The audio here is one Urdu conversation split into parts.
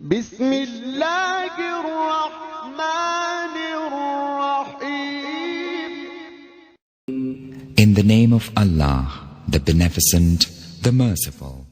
بسم اللہ الرحمن الرحیم. In the name of Allah, the Beneficent, the Merciful.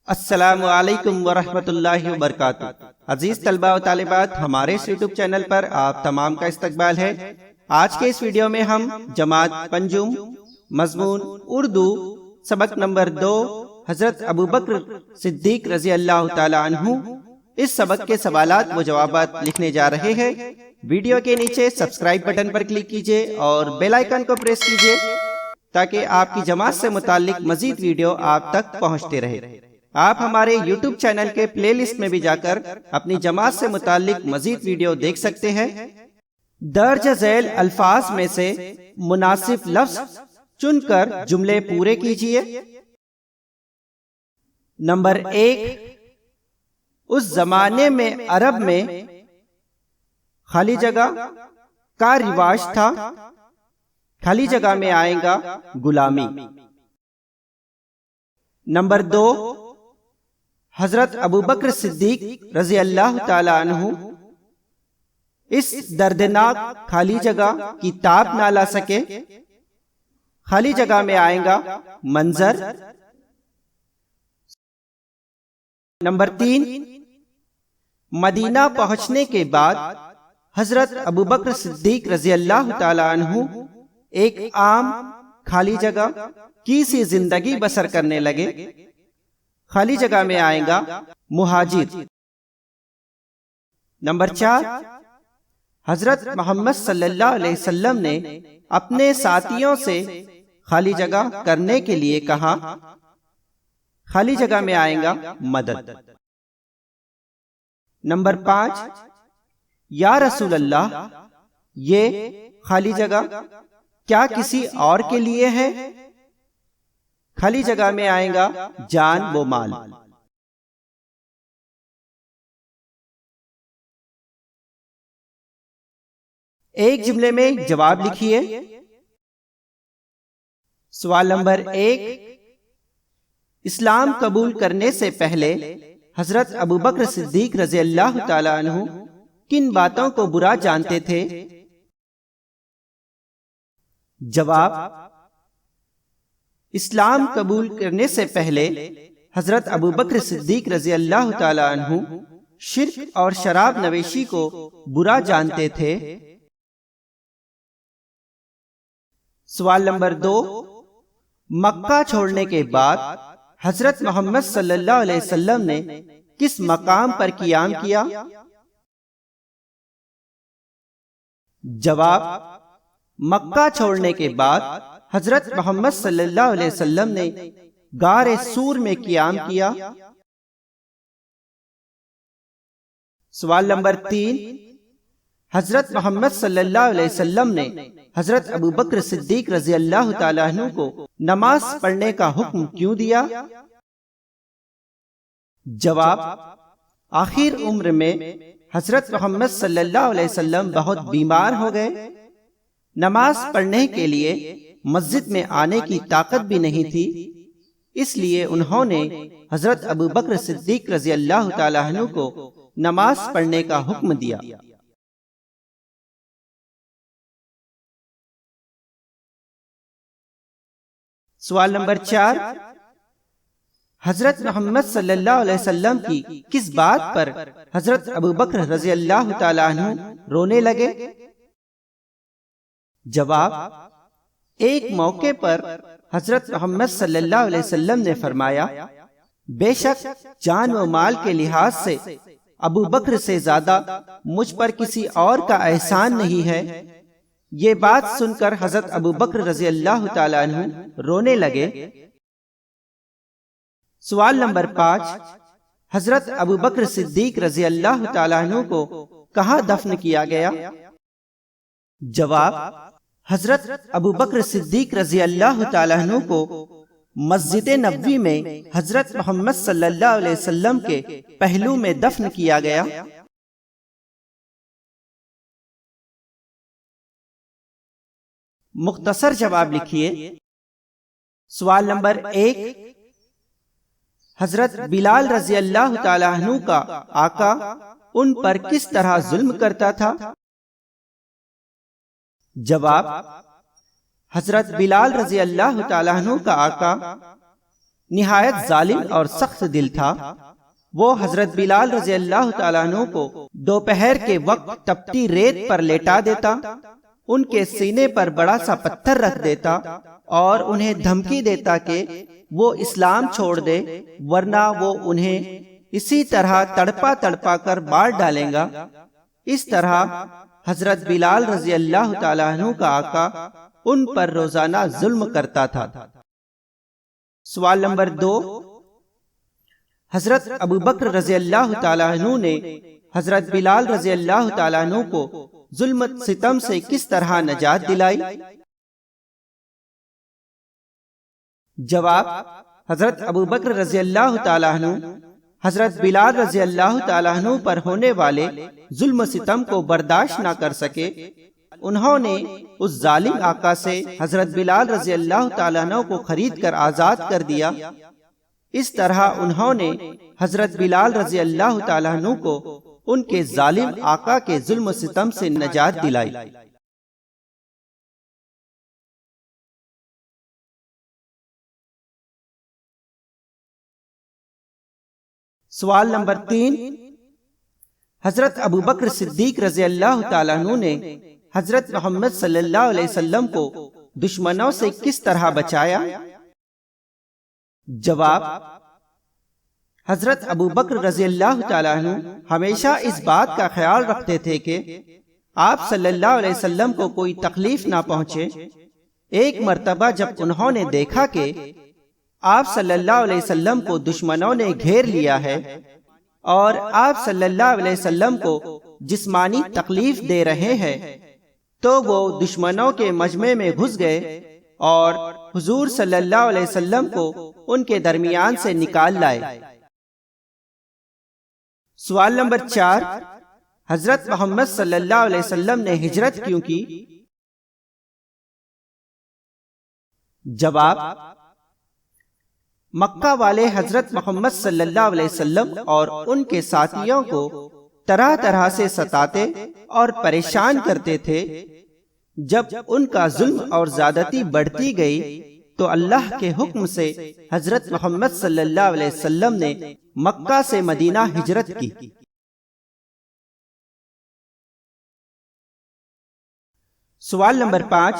السلام علیکم ورحمۃ اللہ وبرکاتہ. عزیز طلباء و طالبات، ہمارے اس یوٹیوب چینل پر آپ تمام کا استقبال ہے. آج کے اس ویڈیو میں ہم جماعت پنجم مضمون اردو سبق نمبر 2 حضرت ابوبکر صدیق رضی اللہ تعالی عنہ اس سبق کے سوالات و جوابات لکھنے جا رہے ہیں. ویڈیو کے نیچے سبسکرائب بٹن پر کلک کیجیے اور بیل آئیکن کو پریس کیجیے تاکہ آپ کی جماعت سے متعلق مزید ویڈیو آپ تک پہنچتے رہے. آپ ہمارے یوٹیوب چینل کے پلے لسٹ میں بھی جا کر اپنی جماعت سے متعلق مزید ویڈیو دیکھ سکتے ہیں. درج ذیل الفاظ میں سے مناسب لفظ چن کر جملے پورے کیجیے. نمبر 1، اس زمانے میں عرب میں خالی جگہ کا رواج تھا. خالی جگہ میں آئے گا غلامی. نمبر 2، حضرت ابوبکر صدیق رضی اللہ تعالی عنہ اس دردناک خالی جگہ کی تاب نہ لا سکے. خالی جگہ میں آئے گا منظر. نمبر 3، مدینہ پہنچنے کے بعد حضرت ابوبکر صدیق رضی اللہ تعالی عنہ ایک عام خالی جگہ کی سی زندگی بسر کرنے لگے. خالی جگہ میں آئے گا مہاجر. نمبر 4، حضرت محمد صلی اللہ علیہ وسلم نے اپنے ساتھیوں سے خالی جگہ کرنے کے لیے کہا. خالی جگہ میں آئے گا مدد. نمبر 5، یا رسول اللہ، یہ خالی جگہ کیا کسی اور کے لیے ہے؟ خالی جگہ میں آئے گا جان و مال. ایک جملے میں جواب لکھیے. سوال نمبر 1، اسلام قبول کرنے سے پہلے حضرت ابوبکر صدیق رضی اللہ تعالی عنہ کن باتوں کو برا جانتے تھے؟ جواب، اسلام قبول کرنے سے پہلے حضرت ابوبکر صدیق رضی اللہ تعالی عنہ شرک اور شراب نوشی کو برا جانتے تھے. سوال نمبر 2، مکہ چھوڑنے کے بعد حضرت محمد صلی اللہ علیہ وسلم نے کس مقام پر قیام کیا؟ جواب، مکہ چھوڑنے کے بعد حضرت محمد صلی اللہ علیہ وسلم نے غار سور میں قیام کیا. سوال نمبر 3، حضرت محمد صلی اللہ علیہ وسلم نے حضرت ابوبکر صدیق رضی اللہ تعالیٰ عنہ کو نماز پڑھنے کا حکم کیوں دیا؟ جواب، آخر عمر میں حضرت محمد صلی اللہ علیہ وسلم بہت بیمار ہو گئے. نماز پڑھنے کے لیے مسجد میں آنے کی طاقت بھی نہیں تھی، اس لیے انہوں نے حضرت ابوبکر صدیق رضی اللہ تعالی عنہ کو نماز پڑھنے کا حکم دیا. سوال نمبر 4، حضرت محمد صلی اللہ علیہ وسلم کی کس بات پر حضرت ابوبکر رضی اللہ تعالی عنہ رونے لگے؟ جواب، ایک موقع پر حضرت محمد صلی اللہ علیہ وسلم نے فرمایا، بے شک جان و مال کے لحاظ سے ابو بکر سے زیادہ مجھ پر کسی اور کا احسان نہیں ہے. یہ بات سن کر حضرت ابو بکر رضی اللہ تعالی عنہ رونے لگے. سوال نمبر 5، حضرت ابو بکر صدیق رضی اللہ تعالی عنہ کو کہاں دفن کیا گیا؟ جواب، حضرت ابوبکر صدیق رضی اللہ تعالیٰ عنہ کو مسجد نبوی میں حضرت محمد صلی اللہ علیہ وسلم کے پہلو میں دفن کیا گیا؟ مختصر جواب لکھیے۔ سوال نمبر 1، حضرت بلال رضی اللہ تعالی عنہ کا آقا ان پر کس طرح ظلم کرتا تھا؟ جواب، حضرت بلال رضی اللہ تعالی عنہ کا آقا نہایت ظالم اور سخت دل تھا۔ وہ حضرت بلال رضی اللہ تعالی عنہ کو دوپہر کے وقت تپتی ریت پر لیٹا دیتا، ان کے سینے پر بڑا سا پتھر رکھ دیتا اور انہیں دھمکی دیتا کہ وہ اسلام چھوڑ دے ورنہ وہ انہیں اسی طرح تڑپا تڑپا کر مار ڈالیں گا۔ اس طرح حضرت بلال رضی اللہ تعالی عنہ کا آقا ان پر روزانہ ظلم کرتا تھا۔ سوال نمبر 2، حضرت ابوبکر رضی اللہ تعالی عنہ نے حضرت بلال رضی اللہ تعالی عنہ کو ظلم ستم سے کس طرح نجات دلائی؟ جواب، حضرت ابوبکر رضی اللہ تعالی عنہ حضرت بلال رضی اللہ تعالی عنہ پر ہونے والے ظلم ستم کو برداشت نہ کر سکے۔ انہوں نے اس ظالم آقا سے حضرت بلال رضی اللہ تعالی عنہ کو خرید کر آزاد کر دیا۔ اس طرح انہوں نے حضرت بلال رضی اللہ تعالی عنہ کو ان کے ظالم آقا کے ظلم و ستم سے نجات دلائی۔ سوال نمبر 3، حضرت ابوبکر صدیق رضی اللہ تعالیٰ عنہ نے حضرت محمد صلی اللہ علیہ وسلم کو دشمنوں سے کس طرح بچایا؟ جواب، حضرت ابوبکر رضی اللہ تعالیٰ عنہ ہمیشہ اس بات کا خیال رکھتے تھے کہ آپ صلی اللہ علیہ وسلم کو کوئی تکلیف نہ پہنچے۔ ایک مرتبہ جب انہوں نے دیکھا کہ آپ صلی اللہ علیہ وسلم کو دشمنوں نے گھیر لیا ہے اور آپ صلی اللہ علیہ وسلم کو جسمانی تکلیف دے رہے ہیں، تو وہ دشمنوں کے مجمع میں گھس گئے اور حضور صلی اللہ علیہ وسلم کو ان کے درمیان سے نکال لائے۔ سوال نمبر 4، حضرت محمد صلی اللہ علیہ وسلم نے ہجرت کیوں کی؟ جواب، مکہ والے حضرت محمد صلی اللہ علیہ وسلم اور ان کے ساتھیوں کو طرح طرح سے ستاتے اور پریشان کرتے تھے۔ جب ان کا ظلم اور زیادتی بڑھتی گئی تو اللہ کے حکم سے حضرت محمد صلی اللہ علیہ وسلم نے مکہ سے مدینہ ہجرت کی۔ سوال نمبر 5،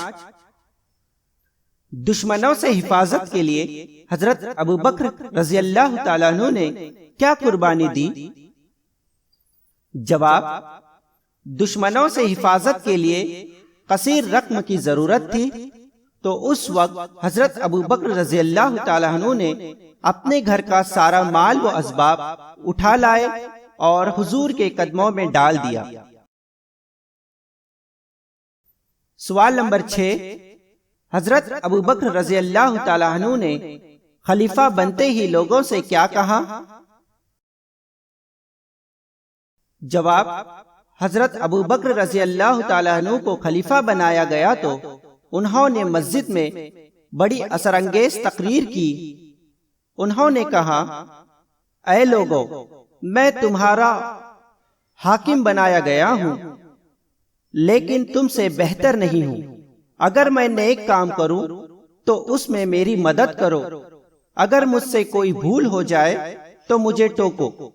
دشمنوں سے حفاظت کے لیے حضرت ابوبکر رضی اللہ تعالیٰ عنہ نے کیا قربانی دی؟ جواب، دشمنوں سے حفاظت کے لیے کثیر رقم کی ضرورت تھی، تو اس وقت حضرت ابوبکر رضی اللہ تعالیٰ عنہ نے اپنے گھر کا سارا مال و اسباب اٹھا لائے اور حضور کے قدموں میں ڈال دیا۔ سوال نمبر 6، حضرت ابوبکر رضی اللہ تعالیٰ عنہ نے خلیفہ بنتے ہی لوگوں سے کیا کہا؟ جواب، حضرت ابوبکر رضی اللہ تعالیٰ عنہ کو خلیفہ بنایا گیا تو انہوں نے مسجد میں بڑی اثر انگیز تقریر کی۔ انہوں نے کہا، اے لوگو، میں تمہارا حاکم بنایا گیا ہوں، لیکن تم سے بہتر نہیں ہوں۔ اگر میں نیک کام کروں تو اس میں میری مدد کرو، اگر مجھ سے کوئی بھول ہو جائے تو مجھے ٹوکو۔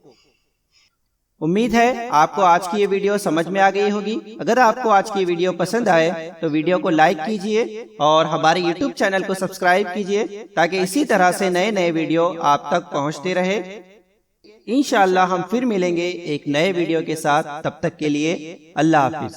امید ہے آپ کو آج کی یہ ویڈیو سمجھ میں آ گئی ہوگی۔ اگر آپ کو آج کی ویڈیو پسند آئے تو ویڈیو کو لائک کیجئے اور ہمارے یوٹیوب چینل کو سبسکرائب کیجئے تاکہ اسی طرح سے نئے نئے ویڈیو آپ تک پہنچتے رہے۔ انشاءاللہ ہم پھر ملیں گے ایک نئے ویڈیو کے ساتھ، تب تک کے لیے اللہ حافظ۔